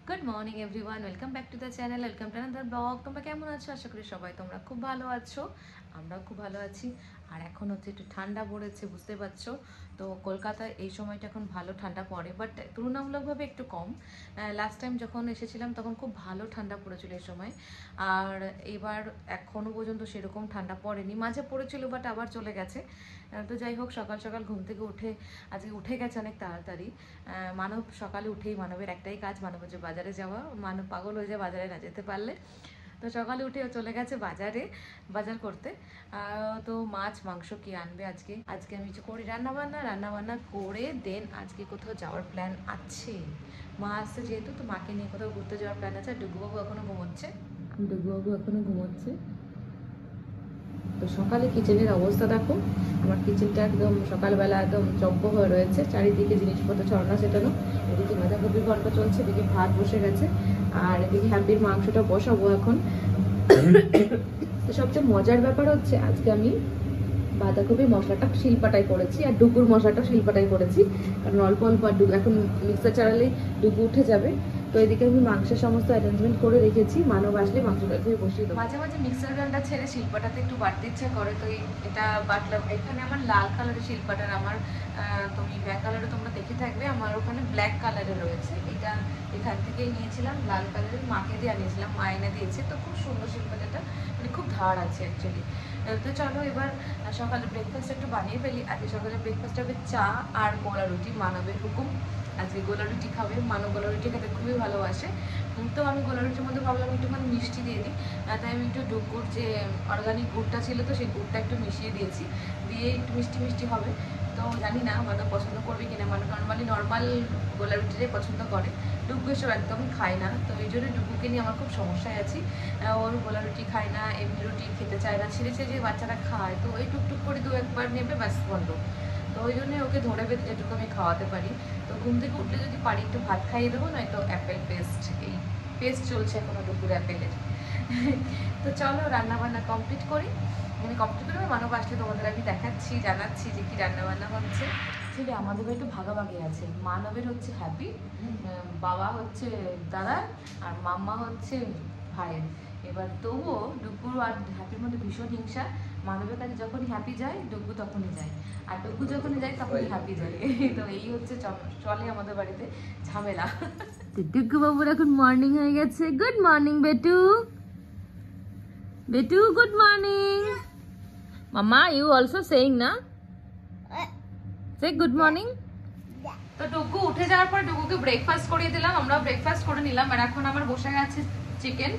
Good morning everyone, welcome back to the channel, welcome to another blog. তোমরা কেমন আছো? আশা করি সবাই তোমরা খুব ভালো আছো। আমরাও খুব ভালো আছি। আর এখন হচ্ছে একটু ঠান্ডা পড়েছে, বুঝতে পারছো তো। কলকাতায় এই সময়টা এখন ভালো ঠান্ডা পড়ে, বাট তুলনামূলকভাবে একটু কম। লাস্ট টাইম যখন এসেছিলাম তখন খুব ভালো ঠান্ডা পড়েছিল এই সময়। আর এবার এখনও পর্যন্ত সেরকম ঠান্ডা পড়েনি, মাঝে পড়েছিল বাট আবার চলে গেছে। তো যাই হোক, সকাল সকাল ঘুম থেকে উঠে আজকে উঠে গেছে অনেক তাড়াতাড়ি। মানব সকালে উঠেই মানবের একটাই কাজ, মানব হচ্ছে বাজারে যাওয়া। মানব পাগল হয়ে যায় বাজারে না যেতে পারলে। তো সকালে উঠে চলে গেছে বাজারে বাজার করতে। তো মাছ মাংস কি আনবে আজকে। আজকে আমি কিছু করি রান্নাবান্না করে দেন আজকে কোথাও যাওয়ার প্ল্যান আছে। মা আসছে যেহেতু, তো মাকে নিয়ে কোথাও ঘুরতে যাওয়ার প্ল্যান আছে। আর ডুগুবাবু এখনো ঘুমোচ্ছে। তো সকালে কিচেনের অবস্থা দেখো, আমার কিচেনটা একদম সকালবেলা একদম চব্য হয়ে রয়েছে, চারিদিকে জিনিসপত্র ছড়ানো ছেটানো। এদিকে বাঁধাকপির ঘন্টা চলছে, এদিকে ভাত বসে গেছে, আর এদিকে হ্যাপির মাংসটা বসাবো এখন। তো সবচেয়ে মজার ব্যাপার হচ্ছে আজকে আমি বাঁধাকপির মশলাটা শিলপাটাই করেছি, আর ডুগুর মশলাটা শিলপাটাই করেছি, কারণ অল্প অল্প আর এখন মিক্সার চালালেই ডুগু উঠে যাবে। তো এদিকে আমি মাংসের সমস্ত অ্যারেঞ্জমেন্ট করে রেখেছি, মানব আসলে মাংসটা ধুয়ে বসিয়ে দেবো। মাঝে মাঝে মিক্সার গ্রাইন্ডার ছেড়ে শিলপাটাতে একটু বাটতে ইচ্ছা করে, তো এটা বাটলাম। এখানে আমার লাল কালারের শিলপাটার, আমার তুমি ব্ল্যাক কালারে তোমরা দেখে থাকবে, আমার ওখানে ব্ল্যাক কালারে রয়েছে। এটা এখান থেকেই নিয়েছিলাম, লাল কালারের, মাকে দিয়ে আনিয়েছিলাম, মা এনে দিয়েছে। তো খুব সুন্দর শিলপাটাটা, মানে খুব ধার আছে অ্যাকচুয়ালি। তো চলো এবার সকালে ব্রেকফাস্ট একটু বানিয়ে ফেলি। আজকে সকালে ব্রেকফাস্ট হবে চা আর গোলা রুটি, মানবের হুকুম। আজকে গোলা রুটি খাবে, মানব গোলা রুটি খেতে খুবই ভালোবাসে। তো আমি গোলা রুটির মধ্যে ভাবলাম একটুখানি মিষ্টি দিয়ে দিই। তাই আমি একটু ডুগুর যে অর্গানিক গুড়টা ছিল, তো সেই গুড়টা একটু মিশিয়ে দিয়েছি, দিয়ে একটু মিষ্টি মিষ্টি হবে। তো জানি না মানব পছন্দ করবে কিনা, মানব নর্মাল গোলা রুটিটাই পছন্দ করে। ডুগু এসব একদমই খায় না, তো এই জন্য ডুগুকে নিয়ে আমার খুব সমস্যায় আছি। ওর গোলা রুটি খায় না, এমনি রুটি খেতে চায় না, ছেড়ে ছেড়ে যে বাচ্চারা খায়, তো ওই টুকটুক করে দু একবার নেবে ব্যাস বন্ধ। তো ওই জন্য ওকে ধরে বেঁধে যেটুকু আমি খাওয়াতে পারি। তো ঘুম থেকে উঠলে যদি পারি একটু ভাত খাইয়ে দেবো, নয়তো অ্যাপেল পেস্ট, এই পেস্ট চলছে এখনো দুপুর অ্যাপেলের। তো চলো রান্নাবান্না কমপ্লিট করি, মানে কমপ্লিট করে মানব আসলে তোমাদের আমি দেখাচ্ছি, জানাচ্ছি যে কি রান্নাবান্না হচ্ছে। আসলে আমাদের একটু ভাগাভাগি আছে, মানবের হচ্ছে হ্যাপি, বাবা হচ্ছে দাদা, আর মাম্মা হচ্ছে ভাইয়ের। এবার তবুও ডুগু আর হ্যাপির মধ্যে ভীষণ হিংসা। মানবের কাছে যখনই হ্যাপি যায় ডুগু তখনই যায়, আর ডুগু যখনই যায় তখনই হ্যাপি যায়। তো এই হচ্ছে চলে আমাদের বাড়িতে ঝামেলা। ডুগু বাবুর এখন মর্নিং হয়ে গেছে। গুড মর্নিং বেটু, বেটু গুড মর্নিং। মামা ইউ অলসো সেইং না, সে গুড মর্নিং। তো ডুগু উঠে যাওয়ার পর ডুগুকে ব্রেকফাস্ট করিয়ে দিলাম, আমরা ব্রেকফাস্ট করে নিলাম। আর এখন আমার বসে গেছে চিকেন।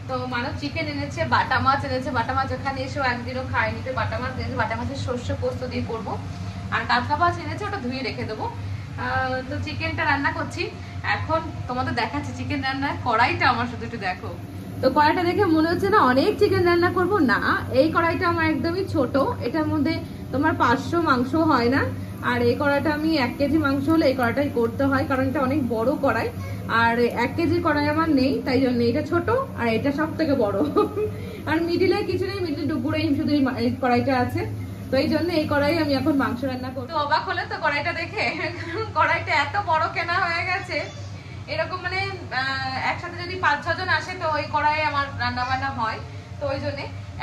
তো মানব চিকেন এনেছে, বাটা মাছ এনেছে, বাটা মাছ এখানে এসেও একদিনও খায়নি, তো বাটা মাছ এনেছে, বাটা মাছের সর্ষে পোস্ত দিয়ে করবো। আর কাতলা মাছ এনেছে, ওটা ধুয়ে রেখে দেবো। তো চিকেনটা রান্না করছি এখন, তোমাদের দেখাচ্ছি চিকেন রান্নার কড়াইটা আমার, শুধু একটু দেখো। তো কড়াইটা দেখে মনে হচ্ছে না অনেক চিকেন রান্না করব, না এই কড়াইটা আমার একদমই ছোট, এটার মধ্যে তোমার 500 মাংস হয় না। আর এই কড়াইটা আমি 1 কেজি মাংস হলে এই কড়াইটাই করতে হয়, কারণ এটা অনেক বড় কড়াই। আর 1 কেজির কড়াই আমার নেই, তাই জন্য এটা ছোট আর এটা সব থেকে বড়। আর মিডিলে কিছু নেই, মিডিলে ডুবুরে শুধু এই কড়াইটা আছে। তো এই জন্য এই কড়াই আমি এখন মাংস রান্না করব। তো অবাক হলে তো কড়াইটা দেখে, কড়াইটা এত বড় কেনা হয়ে গেছে। এরকম মানে একসাথে যদি 5-6 জন আসে তো ওই কড়াইয়ে আমার রান্না বান্না হয়। তো ওই জন্য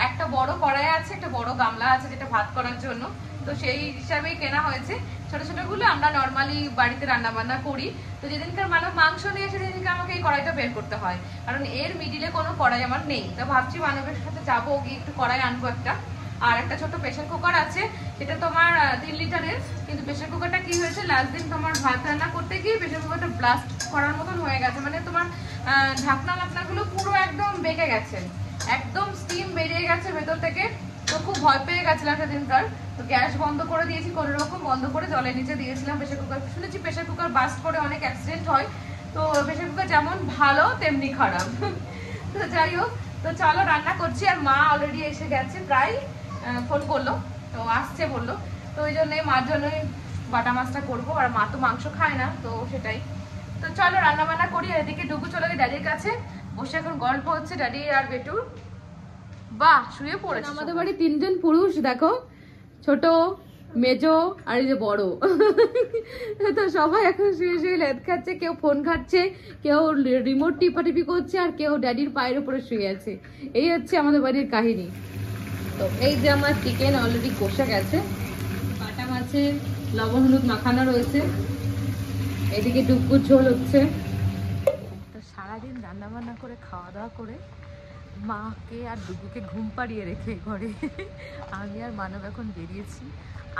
একটা বড় কড়াই আছে, একটা বড় গামলা আছে যেটা ভাত করার জন্য, তো সেই হিসাবেই কেনা হয়েছে। ছোট ছোট গুলো আমরা নর্মালি বাড়িতে রান্না বান্না করি। তো যেদিনকার মানব মাংস নিয়ে এসে সেদিনকে আমাকে এই কড়াইটা বের করতে হয়, কারণ এর মিডিলে কোনো কড়াই আমার নেই। তো ভাবছি মানবের সাথে যাবো, গিয়ে একটু কড়াই আনবো একটা। আর একটা ছোট প্রেসার কুকার আছে, সেটা তোমার 3 লিটারের, কিন্তু প্রেসার কুকারটা কি হয়েছে, লাস্ট দিন তোমার ভাত রান্না করতে গিয়ে প্রেসার কুকারটা ব্লাস্ট করার মতন হয়ে গেছে, মানে তোমার ঢাকনা মাকনাগুলো পুরো একদম বেঁকে গেছে, একদম স্টিম বেরিয়ে গেছে ভেতর থেকে। তো খুব ভয় পেয়ে গেছিলাম সেদিনকার। তো গ্যাস বন্ধ করে দিয়েছি, কোনো রকম বন্ধ করে জলের নিচে দিয়েছিলাম প্রেসার কুকার। শুনেছি প্রেসার কুকার বাস্ট করে অনেক অ্যাক্সিডেন্ট হয়, তো প্রেসার কুকার যেমন ভালো তেমনি খারাপ। তো যাই হোক, তো চলো রান্না করছি। আর মা অলরেডি এসে গেছে, প্রায় ফোন করলো, তো আসছে বললো। তো ওই জন্যই মার জন্যই বাটা মাছটা করবো, আর মা তো মাংস খায় না, তো সেটাই। তো চলো রান্না বান্না করি। আর এদিকে ডুগু চলে গেছে ড্যাডির কাছে, বসে এখন গল্প হচ্ছে ড্যাডি আর বেটুর। বাহ, শুয়ে পড়েছে। আমাদের বাড়ি 3 জন পুরুষ দেখো, ছোট মেজো আর এই যে বড়। তো সবাই এখন শুয়ে শুয়ে লেদ খাচ্ছে, কেউ ফোন খাচ্ছে, কেউ রিমোট টিপাটিপি করছে, আর কেউ ড্যাডির পায়ের উপরে শুয়ে আছে। এই হচ্ছে আমাদের বাড়ির কাহিনী। তো এই যে আমার চিকেন অলরেডি কষে গেছে, কাটা মাছের লবণ হলুদ মাখানো রয়েছে, এদিকে ডুবকুর ঝোল হচ্ছে। তো সারাদিন রান্না বান্না করে খাওয়া দাওয়া করে মাকে আর ডুগুকে ঘুম পাড়িয়ে রেখে ঘরে আমি আর মানব এখন বেরিয়েছি।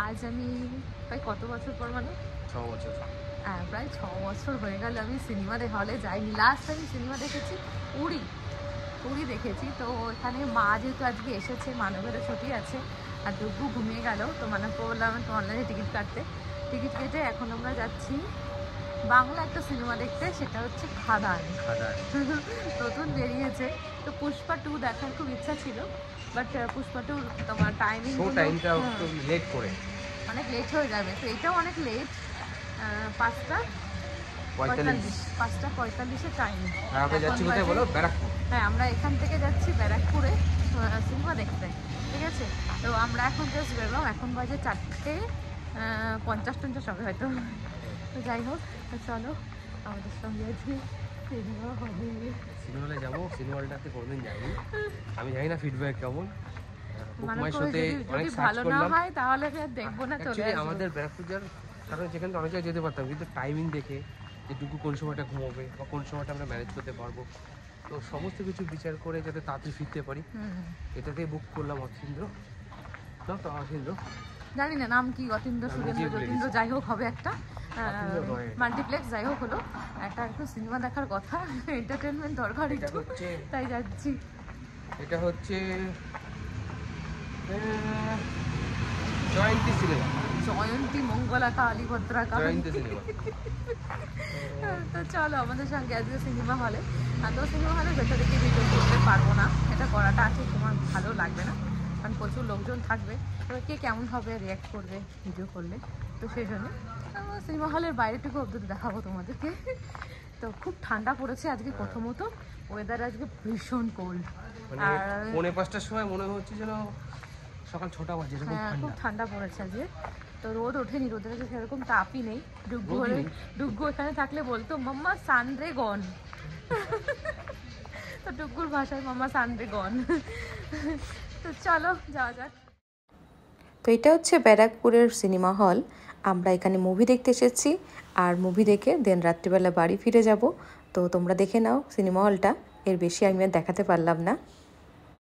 আজ আমি প্রায় কত বছর পর, মানে 6 বছর, হ্যাঁ প্রায় 6 বছর হয়ে গেল আমি সিনেমা হলে যাইনি। লাস্ট আমি সিনেমা দেখেছি উড়ি দেখেছি। তো এখানে মা যেহেতু আজকে এসেছে, মানবেরও ছুটি আছে, আর ডুগু ঘুমিয়ে গেল, তো মানবকে বললাম একটু অনলাইনে টিকিট কেটে এখন আমরা যাচ্ছি বাংলা একটা সিনেমা দেখতে, সেটা হচ্ছে খাদান। নতুন বেরিয়েছে। তো পুষ্পা 2 দেখার খুব ইচ্ছা ছিল, বাট পুষ্পা 2 তোমার টাইমটা একটু লেট করে, অনেক লেট হয়ে যাবে। তো এটাও অনেক লেট, 5:45 টাইম। হ্যাঁ আমরা এখান থেকে যাচ্ছি ব্যারাকপুরে সিনেমা দেখতে, ঠিক আছে। তো আমরা এখন জাস্ট বেরোলাম, এখন বাজে 4:50 হবে হয়তো। তো যাই হোক, তো চলো আমাদের সঙ্গে আজকে সিনেমা হলে যাবো। সিনেমা হলটাতে কোনোদিন যাইনি, আমি জানি না ফিডব্যাক কেমন। ভালো না হয় তাহলে দেখবো না, চলে আসবো। আমাদের ব্যারাকপুর যাওয়ার কারণ যেখানে অনেক জায়গায় যেতে পারতাম, কিন্তু টাইমিং দেখে যেটুকু কোন সময়টা ঘুমোবে বা কোন সময়টা আমরা ম্যানেজ করতে পারবো, তো সমস্ত কিছু বিচার করে যাতে তাড়াতাড়ি ফিরতে পারি, এটাতেই বুক করলাম অতীন্দ্র। না তো অতীন্দ্র জানি না নাম কি, অতীন্দ্র সুরেন্দ্র যতীন্দ্র যাই হোক হবে একটা মাল্টিপ্লেক্স, যাই হোক হলো একটা একটু সিনেমা দেখার কথা, এন্টারটেনমেন্ট দরকার একটু, তাই যাচ্ছি। এটা হচ্ছে জয়ন্তী সিনেমা, জয়ন্তী মঙ্গলা কালীভদ্রা জয়ন্তী সিনেমা। তো চলো আমাদের সঙ্গে আজকে সিনেমা হলে। আর তো সিনেমা হলে ভেতরে গিয়ে ভিডিও করতে পারবো না, এটা করাটা আছে তোমার ভালো লাগবে না, কারণ প্রচুর লোকজন থাকবে, এবার কে কেমন হবে রিয়াক্ট করবে ভিডিও করলে, তো সেই জন্য সিনেমা হলের বাইরেটুকু অবধি দেখাবো তোমাদেরকে। তো খুব ঠান্ডা পড়েছে আজকে, প্রথমত ওয়েদার আজকে ভীষণ কোল্ড, আর 4:45টার সময় মনে হচ্ছে যেন সকাল 6টা বাজে, খুব ঠান্ডা পড়েছে আজকে। তো রোদ ওঠেনি, রোদের কাছে সেরকম তাপই নেই। ডুগ্গু এখানে থাকলে বলতো মাম্মা সানরে গন, তো ডুগ্গুর ভাষায় মাম্মা সানরে গন। তো চলো যাওয়া যাক। তো এটা হচ্ছে ব্যারাকপুরের সিনেমা হল, আমরা এখানে মুভি দেখতে এসেছি, আর মুভি দেখে দেন রাত্রিবেলা বাড়ি ফিরে যাব। তো তোমরা দেখে নাও সিনেমা হলটা, এর বেশি আমি আর দেখাতে পারলাম না।